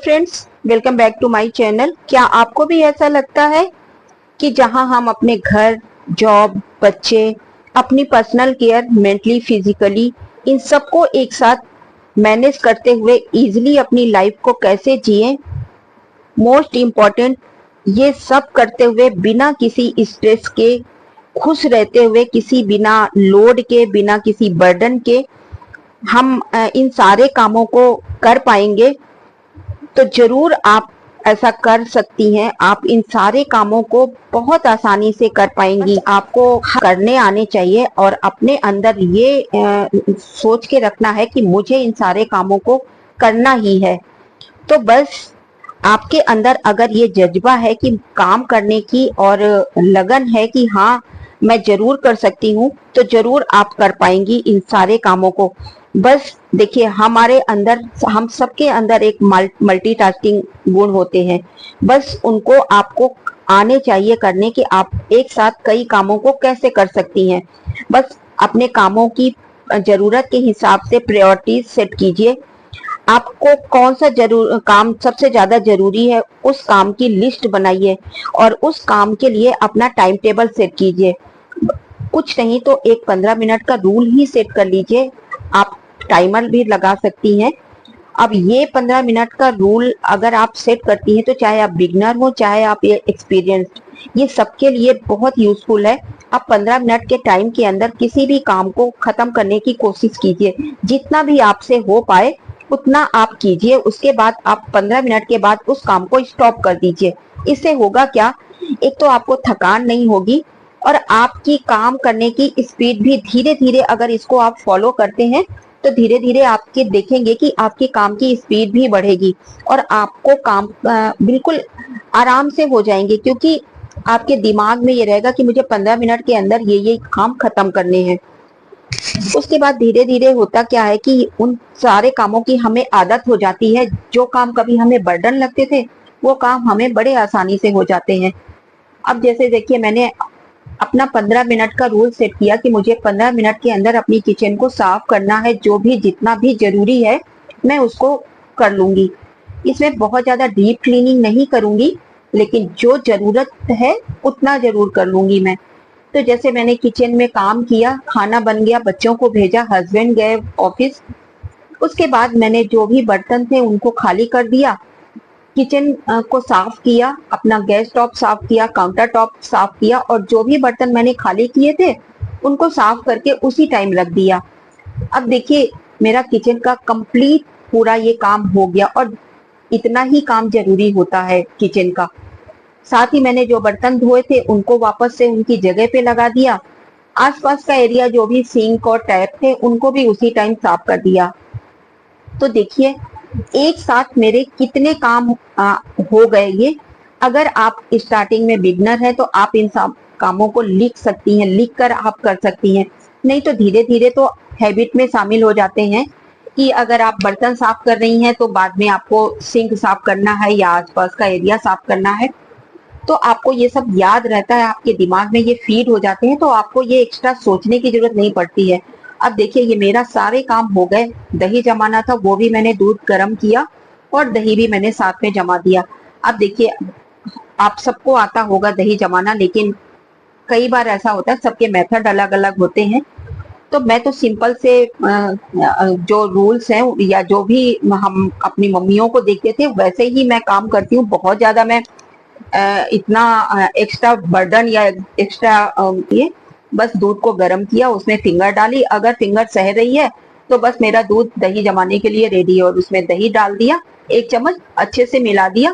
Friends, welcome back to my channel. क्या आपको भी ऐसा लगता है कि जहां हम अपने घर, जॉब, बच्चे, अपनी पर्सनल केयर, मेंटली, फिजिकली, इन सबको एक साथ मैनेज करते हुए इजीली अपनी लाइफ को कैसे जिएं, मोस्ट इम्पोर्टेंट ये सब करते हुए बिना किसी स्ट्रेस के, खुश रहते हुए, किसी बिना लोड के, बिना किसी बर्डन के हम इन सारे कामों को कर पाएंगे, तो जरूर आप ऐसा कर सकती हैं। आप इन सारे कामों को बहुत आसानी से कर पाएंगी। आपको करने आने चाहिए और अपने अंदर ये सोच के रखना है कि मुझे इन सारे कामों को करना ही है। तो बस आपके अंदर अगर ये जज्बा है कि काम करने की और लगन है कि हाँ मैं जरूर कर सकती हूँ, तो जरूर आप कर पाएंगी इन सारे कामों को। बस देखिए, हमारे अंदर, हम सबके अंदर एक मल्टीटास्किंग गुण होते हैं। बस उनको आपको आने चाहिए करने कि आप एक साथ कई कामों को कैसे कर सकती हैं। बस अपने कामों की जरूरत के हिसाब से प्रायोरिटीज सेट कीजिए। आपको कौन सा काम सबसे ज्यादा जरूरी है, उस काम की लिस्ट बनाइए और उस काम के लिए अपना टाइम टेबल सेट कीजिए। कुछ नहीं तो एक 15 मिनट का रूल ही सेट कर लीजिए। आप टाइमर भी लगा सकती हैं। अब ये 15 मिनट का रूल अगर आप सेट करती हैं, तो चाहे आप बिगनर हो, चाहे आप ये एक्सपीरियंस्ड, ये सबके लिए बहुत यूजफुल है। आप 15 मिनट के टाइम के अंदर किसी भी काम को खत्म करने की कोशिश कीजिए। जितना भी आपसे हो पाए उतना आप कीजिए। उसके बाद आप 15 मिनट के बाद उस काम को स्टॉप कर दीजिए। इससे होगा क्या, एक तो आपको थकान नहीं होगी और आपकी काम करने की स्पीड भी धीरे धीरे, अगर इसको आप फॉलो करते हैं तो धीरे धीरे आपके देखेंगे कि आपके काम की स्पीड भी बढ़ेगी और आपको काम बिल्कुल आराम से हो जाएंगे, क्योंकि आपके दिमाग में ये रहेगा कि मुझे 15 मिनट के अंदर ये काम खत्म करने हैं। उसके बाद धीरे धीरे होता क्या है कि उन सारे कामों की हमें आदत हो जाती है। जो काम कभी हमें बर्डन लगते थे, वो काम हमें बड़े आसानी से हो जाते हैं। अब जैसे देखिए, मैंने अपना 15 मिनट का रूल सेट किया कि मुझे 15 मिनट के अंदर अपनी किचन को साफ करना है। जो भी जितना भी जरूरी है मैं उसको कर लूंगी। इसमें बहुत ज्यादा डीप क्लीनिंग नहीं करूंगी, लेकिन जो जरूरत है उतना जरूर कर लूंगी मैं। तो जैसे मैंने किचन में काम किया, खाना बन गया, बच्चों को भेजा, हस्बैंड गए ऑफिस, उसके बाद मैंने जो भी बर्तन थे उनको खाली कर दिया, किचन को साफ किया, अपना गैस टॉप साफ किया, काउंटर टॉप साफ किया और जो भी बर्तन मैंने खाली किए थे उनको साफ करके उसी टाइम रख दिया। अब देखिए, मेरा किचन का कंप्लीट पूरा ये काम हो गया और इतना ही काम जरूरी होता है किचन का। साथ ही मैंने जो बर्तन धोए थे उनको वापस से उनकी जगह पे लगा दिया। आसपास का एरिया, जो भी सिंक और टैप थे, उनको भी उसी टाइम साफ कर दिया। तो देखिए एक साथ मेरे कितने काम हो गए ये। अगर आप स्टार्टिंग में बिगनर है तो आप इन सब कामों को लिख सकती हैं, लिख कर आप कर सकती हैं। नहीं तो धीरे धीरे तो हैबिट में शामिल हो जाते हैं कि अगर आप बर्तन साफ कर रही हैं तो बाद में आपको सिंक साफ करना है या आसपास का एरिया साफ करना है। तो आपको ये सब याद रहता है, आपके दिमाग में ये फीड हो जाते हैं, तो आपको ये एक्स्ट्रा सोचने की जरूरत नहीं पड़ती है। अब देखिए, ये मेरा सारे काम हो गए। दही जमाना था, वो भी मैंने दूध गर्म किया और दही भी मैंने साथ में जमा दिया। अब देखिए, आप सबको आता होगा दही जमाना, लेकिन कई बार ऐसा होता है सबके मेथड अलग अलग होते हैं। तो मैं तो सिंपल से जो रूल्स हैं या जो भी हम अपनी मम्मियों को देखते थे वैसे ही मैं काम करती हूँ। बहुत ज्यादा मैं इतना एक्स्ट्रा बर्डन या एक्स्ट्रा ये, बस दूध को गर्म किया, उसमें फिंगर डाली, अगर फिंगर सह रही है तो बस मेरा दूध दही जमाने के लिए रेडी है, और उसमें दही डाल दिया, 1 चम्मच, अच्छे से मिला दिया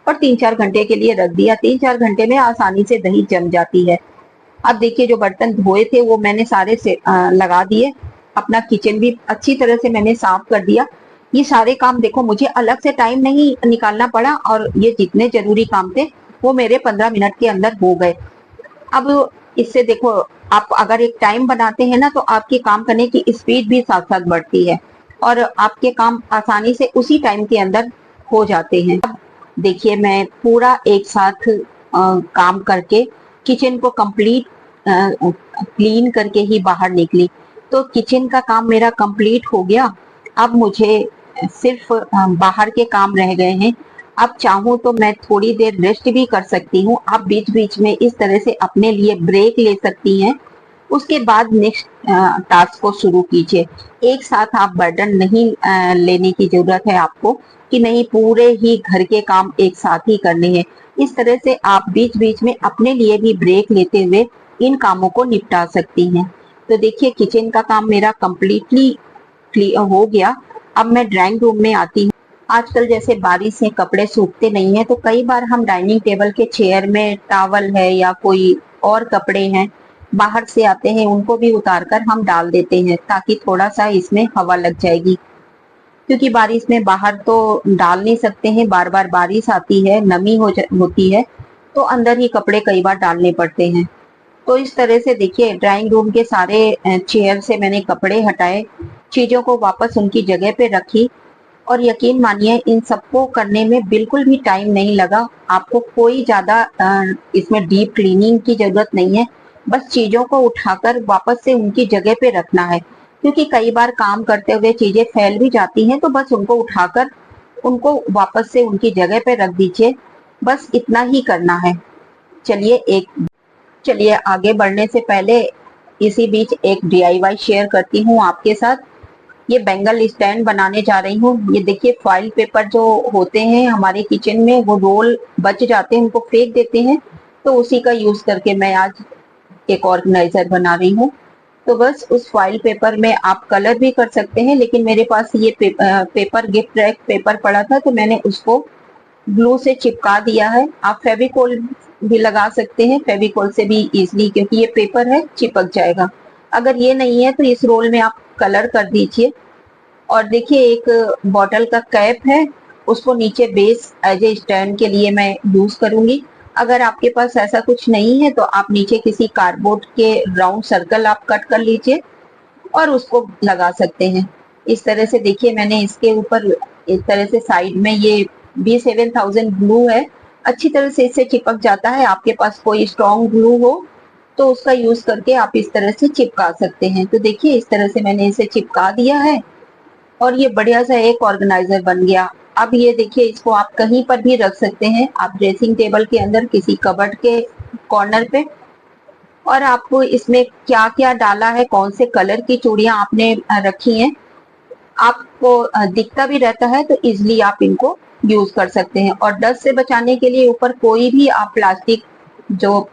और 3-4 घंटे के लिए रख दिया। 3-4 घंटे में आसानी से दही जम जाती है। अब देखिए, जो बर्तन धोए थे वो मैंने सारे से लगा दिए। अपना किचन भी अच्छी तरह से मैंने साफ कर दिया। ये सारे काम देखो, मुझे अलग से टाइम नहीं निकालना पड़ा और ये जितने जरूरी काम थे वो मेरे 15 मिनट के अंदर हो गए। अब इससे देखो, आप अगर एक टाइम बनाते हैं ना, तो आपके काम करने की स्पीड भी साथ साथ बढ़ती है और आपके काम आसानी से उसी टाइम के अंदर हो जाते हैं। अब देखिए, मैं पूरा एक साथ काम करके किचन को कंप्लीट क्लीन करके ही बाहर निकली। तो किचन का काम मेरा कंप्लीट हो गया। अब मुझे सिर्फ बाहर के काम रह गए हैं। अब चाहूँ तो मैं थोड़ी देर रेस्ट भी कर सकती हूँ। आप बीच बीच में इस तरह से अपने लिए ब्रेक ले सकती हैं। उसके बाद नेक्स्ट टास्क को शुरू कीजिए। एक साथ आप बर्डन नहीं लेने की जरूरत है आपको कि नहीं पूरे ही घर के काम एक साथ ही करने हैं। इस तरह से आप बीच बीच में अपने लिए भी ब्रेक लेते हुए इन कामों को निपटा सकती हैं। तो देखिए किचन का काम मेरा कंप्लीटली हो गया। अब मैं ड्राइंग रूम में आती हूँ। आजकल जैसे बारिश से कपड़े सूखते नहीं है तो कई बार हम डाइनिंग टेबल के चेयर में टॉवल है या कोई और कपड़े हैं बाहर से आते हैं उनको भी उतार कर हम डाल देते हैं ताकि थोड़ा सा इसमें हवा लग जाएगी। क्योंकि बारिश में बाहर तो डाल नहीं सकते हैं, बार बार बारिश आती है, नमी होती है तो अंदर ही कपड़े कई बार डालने पड़ते हैं। तो इस तरह से देखिए ड्राइंग रूम के सारे चेयर से मैंने कपड़े हटाए, चीजों को वापस उनकी जगह पे रखी और यकीन मानिए इन सबको करने में बिल्कुल भी टाइम नहीं लगा। आपको कोई ज्यादा इसमें डीप क्लीनिंग की जरूरत नहीं है। बस चीजों को उठाकर वापस से उनकी जगह पे रखना है। क्योंकि कई बार काम करते हुए चीजें फैल भी जाती हैं तो बस उनको उठाकर उनको वापस से उनकी जगह पे रख दीजिए। बस इतना ही करना है। चलिए आगे बढ़ने से पहले इसी बीच एक DIY शेयर करती हूँ आपके साथ। ये बैंगल स्टैंड बनाने जा रही हूँ। ये देखिए फॉइल पेपर जो होते हैं हमारे किचन में वो रोल बच जाते हैं, उनको फेंक देते हैं, तो उसी का यूज करके मैं आज एक ऑर्गेनाइजर बना रही हूँ। तो बस उस फॉइल पेपर में आप कलर भी कर सकते हैं, लेकिन मेरे पास ये पेपर गिफ्ट रैप पेपर पड़ा था तो मैंने उसको ग्लू से चिपका दिया है। आप फेविकोल भी लगा सकते हैं, फेविकोल से भी इजीली, क्योंकि ये पेपर है चिपक जाएगा। अगर ये नहीं है तो इस रोल में आप कलर कर दीजिए। और देखिए एक बॉटल का कैप है, उसको नीचे बेस एज ए स्टैंड के लिए मैं यूज करूंगी। अगर आपके पास ऐसा कुछ नहीं है तो आप नीचे किसी कार्डबोर्ड के राउंड सर्कल आप कट कर लीजिए और उसको लगा सकते हैं। इस तरह से देखिए मैंने इसके ऊपर इस तरह से साइड में ये B7000 ग्लू है, अच्छी तरह से इससे चिपक जाता है। आपके पास कोई स्ट्रॉन्ग ग्लू हो तो उसका यूज करके आप इस तरह से चिपका सकते हैं। तो देखिए इस तरह से मैंने इसे चिपका दिया है और ये बढ़िया सा एक ऑर्गेनाइजर बन गया। अब ये देखिए इसको आप कहीं पर भी रख सकते हैं, आप ड्रेसिंग टेबल के अंदर, किसी कबर्ड के कॉर्नर पे। और आपको इसमें क्या क्या डाला है, कौन से कलर की चूड़ियां आपने रखी हैं, आपको दिखता भी रहता है तो इजिली आप इनको यूज कर सकते हैं। और डस्ट से बचाने के लिए ऊपर कोई भी आप प्लास्टिक जो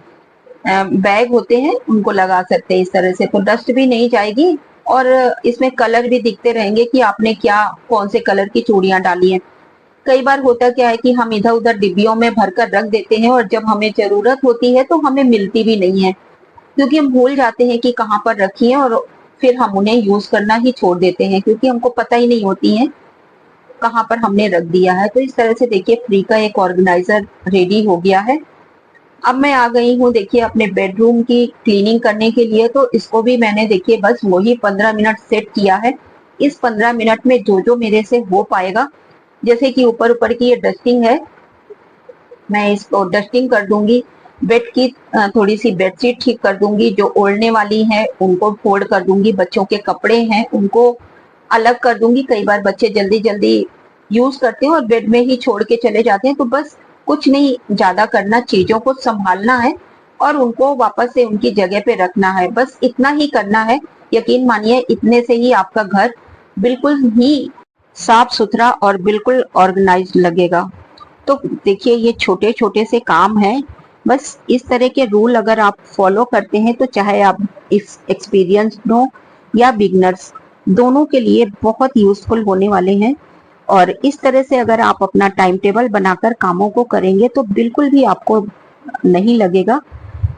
बैग होते हैं उनको लगा सकते हैं इस तरह से, तो डस्ट भी नहीं जाएगी और इसमें कलर भी दिखते रहेंगे कि आपने क्या कौन से कलर की चूड़ियां डाली हैं। कई बार होता क्या है कि हम इधर उधर डिब्बियों में भरकर रख देते हैं और जब हमें जरूरत होती है तो हमें मिलती भी नहीं है, क्योंकि हम भूल जाते हैं कि कहाँ पर रखी है और फिर हम उन्हें यूज करना ही छोड़ देते हैं क्योंकि हमको पता ही नहीं होती है कहाँ पर हमने रख दिया है। तो इस तरह से देखिए फ्री का एक ऑर्गेनाइजर रेडी हो गया है। अब मैं आ गई हूँ देखिए अपने बेडरूम की क्लीनिंग करने के लिए। तो इसको भी मैंने देखिए बस वही 15 मिनट सेट किया है। इस 15 मिनट में जो जो मेरे से हो पाएगा, जैसे कि ऊपर ऊपर की ये डस्टिंग है, मैं इसको डस्टिंग कर दूंगी। बेड की थोड़ी सी बेडशीट ठीक कर दूंगी, जो ओढ़ने वाली है उनको फोल्ड कर दूंगी, बच्चों के कपड़े हैं उनको अलग कर दूंगी। कई बार बच्चे जल्दी जल्दी यूज करते हैं और बेड में ही छोड़ के चले जाते हैं। तो बस कुछ नहीं ज्यादा करना, चीजों को संभालना है और उनको वापस से उनकी जगह पे रखना है, बस इतना ही करना है। यकीन मानिए इतने से ही आपका घर बिल्कुल ही साफ सुथरा और बिल्कुल ऑर्गेनाइज लगेगा। तो देखिए ये छोटे छोटे से काम हैं, बस इस तरह के रूल अगर आप फॉलो करते हैं तो चाहे आप इस एक्सपीरियंस्ड हो या बिगनर्स, दोनों के लिए बहुत यूजफुल होने वाले हैं। और इस तरह से अगर आप अपना टाइम टेबल बनाकर कामों को करेंगे तो बिल्कुल भी आपको नहीं लगेगा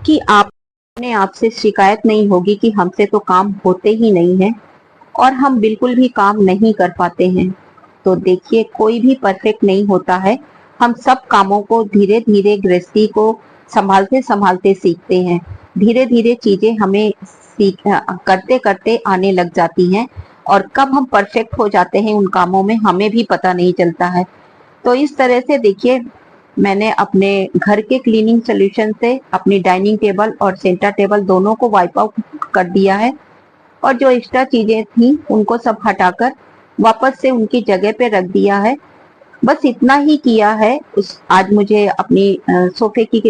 कि आपने आपसे शिकायत नहीं होगी कि हमसे तो काम होते ही नहीं है और हम बिल्कुल भी काम नहीं कर पाते हैं। तो देखिए कोई भी परफेक्ट नहीं होता है, हम सब कामों को धीरे धीरे गृहस्थी को संभालते संभालते सीखते हैं। धीरे धीरे चीजें हमें करते करते आने लग जाती हैं और कब हम परफेक्ट हो जाते हैं उन कामों में हमें भी पता नहीं चलता है। तो इस तरह से देखिए मैंने अपने घर के क्लीनिंग सोल्यूशन से अपनी डाइनिंग टेबल और सेंटर टेबल दोनों को वाइप आउट कर दिया है और जो एक्स्ट्रा चीजें थी उनको सब हटाकर वापस से उनकी जगह पे रख दिया है। बस इतना ही किया है। आज मुझे अपनी सोफे की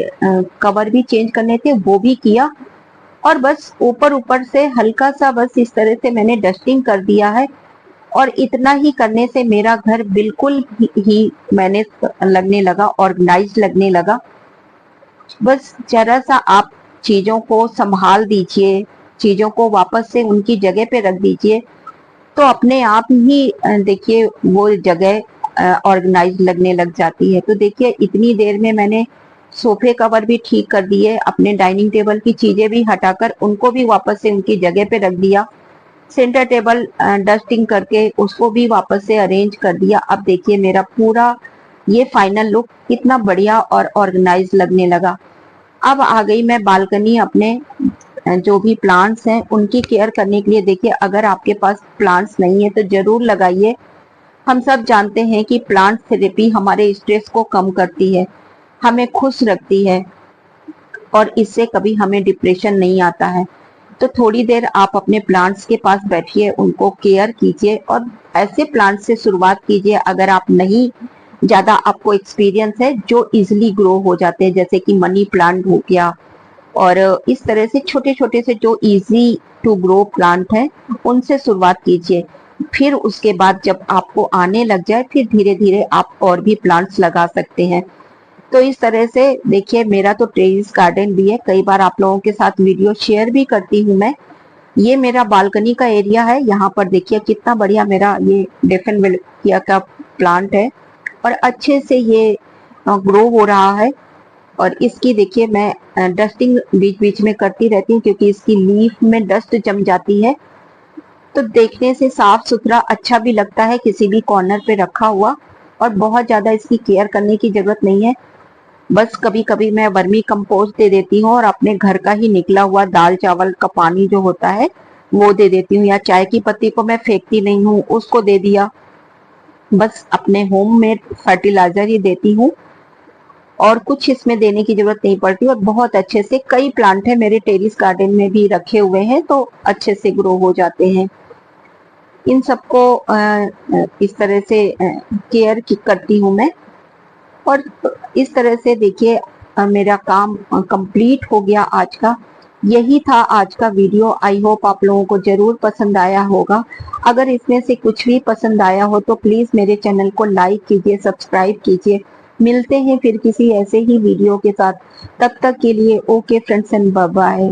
कवर भी चेंज करने थे, वो भी किया। और बस ऊपर ऊपर से हल्का सा बस इस तरह से मैंने डस्टिंग कर दिया है। और इतना ही करने से मेरा घर बिल्कुल ही मैंने लगने लगा, ऑर्गेनाइज लगने लगा। बस जरा सा आप चीजों को संभाल दीजिए, चीजों को वापस से उनकी जगह पे रख दीजिए, तो अपने आप ही देखिए वो जगह ऑर्गेनाइज लगने लग जाती है। तो देखिए इतनी देर में मैंने सोफे कवर भी ठीक कर दिए, अपने डाइनिंग टेबल की चीजें भी हटाकर उनको भी वापस से उनकी जगह पे रख दिया, सेंटर टेबल डस्टिंग करके उसको भी वापस से अरेंज कर दिया। अब देखिए मेरा पूरा ये फाइनल लुक कितना बढ़िया और ऑर्गेनाइज लगने लगा। अब आ गई मैं बालकनी अपने जो भी प्लांट्स हैं उनकी केयर करने के लिए। देखिए अगर आपके पास प्लांट्स नहीं है तो जरूर लगाइए। हम सब जानते हैं कि प्लांट थेरेपी हमारे स्ट्रेस को कम करती है, हमें खुश रखती है और इससे कभी हमें डिप्रेशन नहीं आता है। तो थोड़ी देर आप अपने प्लांट्स के पास बैठिए, उनको केयर कीजिए और ऐसे प्लांट से शुरुआत कीजिए अगर आप नहीं ज्यादा आपको एक्सपीरियंस है, जो इजिली ग्रो हो जाते हैं, जैसे कि मनी प्लांट हो गया। और इस तरह से छोटे छोटे से जो इजी टू ग्रो प्लांट है उनसे शुरुआत कीजिए। फिर उसके बाद जब आपको आने लग जाए फिर धीरे धीरे आप और भी प्लांट्स लगा सकते हैं। तो इस तरह से देखिए मेरा तो टेरेस गार्डन भी है, कई बार आप लोगों के साथ वीडियो शेयर भी करती हूँ मैं। ये मेरा बालकनी का एरिया है। यहाँ पर देखिए कितना बढ़िया मेरा ये डेफिनेविलिया का प्लांट है और अच्छे से ये ग्रो हो रहा है। और इसकी देखिए मैं डस्टिंग बीच बीच में करती रहती हूँ क्योंकि इसकी लीफ में डस्ट जम जाती है, तो देखने से साफ सुथरा अच्छा भी लगता है किसी भी कॉर्नर पे रखा हुआ। और बहुत ज्यादा इसकी केयर करने की जरूरत नहीं है। बस कभी कभी मैं वर्मी कंपोस्ट दे देती हूँ और अपने घर का ही निकला हुआ दाल चावल का पानी जो होता है वो दे देती हूँ, या चाय की पत्ती को मैं फेंकती नहीं हूँ, उसको दे दिया। बस अपने होम मेड फर्टिलाइजर ही देती हूँ और कुछ इसमें देने की जरूरत नहीं पड़ती। और बहुत अच्छे से कई प्लांट है मेरे टेरेस गार्डन में भी रखे हुए हैं, तो अच्छे से ग्रो हो जाते हैं। इन सबको इस तरह से केयर करती हूँ मैं। और इस तरह से देखिए मेरा काम कंप्लीट हो गया आज का। यही था आज का वीडियो। आई होप आप लोगों को जरूर पसंद आया होगा। अगर इसमें से कुछ भी पसंद आया हो तो प्लीज मेरे चैनल को लाइक कीजिए, सब्सक्राइब कीजिए। मिलते हैं फिर किसी ऐसे ही वीडियो के साथ। तब तक के लिए okay friends and bye bye.